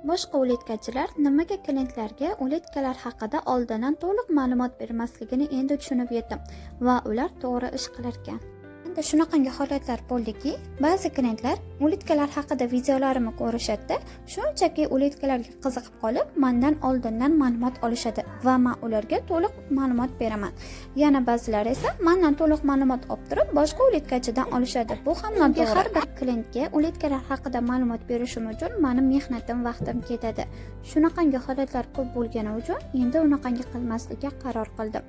Boshqa uletkachilar nimaga klientlarga uletkalar haqida oldindan to'liq ma'lumot bermasligini endi tushunib yetdim va ular to'g'ri ish qilarkan. Endi shunaqangi holatlar bo'ldiki, ba'zi klientlar uletkalar haqida videolarimni ko'rishadi, shunchaki uletkalarga qiziqib qolib, mendan oldindan ma'lumot olishadi va men ularga to'liq ma'lumot beraman. Yana ba'zilar esa mendan to'liq ma'lumot olib turib, boshqa uletkachidan olishadi. Bu ham noto'g'ri. Har bir klientga uletkalar haqida ma'lumot berishim uchun mening mehnatim, vaqtim ketadi. Shunaqangi holatlar ko'p bo'lgani uchun endi unaqangi qilmaslikka qaror qildim.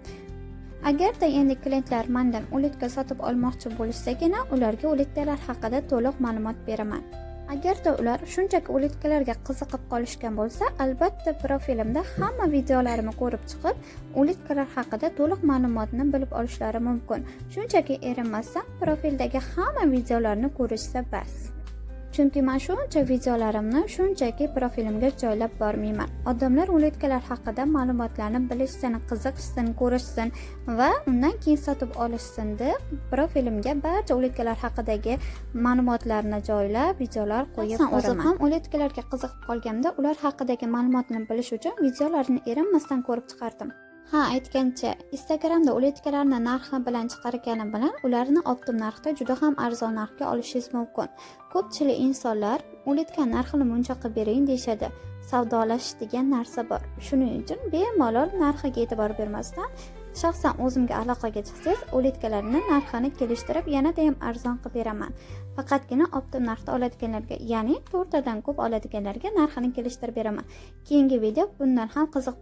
Agarda endi klientlar mendan uletka sotib olmoqchi bo'lishsagina, ularga uletkalar haqida to'liq ma'lumot beraman. Agarda ular shunchaki uletkalarga qiziqib qolishgan bo'lsa, albatta profilimda hamma videolarimni ko'rib chiqib, uletkalar haqida to'liq ma'lumotni bilib olishlari mumkin. Shunchaki erinmasdan profildagi hamma videolarni ko'rishsa bas. Chunki men shuncha videolarimni shunchaki profilimga joylab bormayman. Odamlar uletkalar haqida ma'lumotlarni bilishsin, qiziqishsin, ko'rishsin va undan keyin sotib olishsin deb profilimga barcha uletkalar haqidagi ma'lumotlarni joylab, videolar qo'yib boraman. O'zim ham uletkalarga qiziqib qolganda ular haqidagi ma'lumotni bilish uchun videolarni erinmasdan ko'rib chiqardim. Aytgancha, Instagramda uletkalarni narxi bilan chiqarganim bilan ularni optim narxda juda ham arzon narxga olishingiz mumkin. Ko'pchilik insonlar uletka narxini buncha qilib bering deyshadi. Savdolash degan narsa bor. Shuning uchun bemalol narxiga e'tibor bermasdan, shaxsan o'zimga aloqaga chiqsangiz, uletkalarni narxini kelishtirib, yanada ham arzon qilib beraman. Faqatgina optim narxda oladiganlarga, ya'ni 4 tadan ko'p oladiganlarga narxini kelishtirib beraman. Keyingi video bundan ham qiziq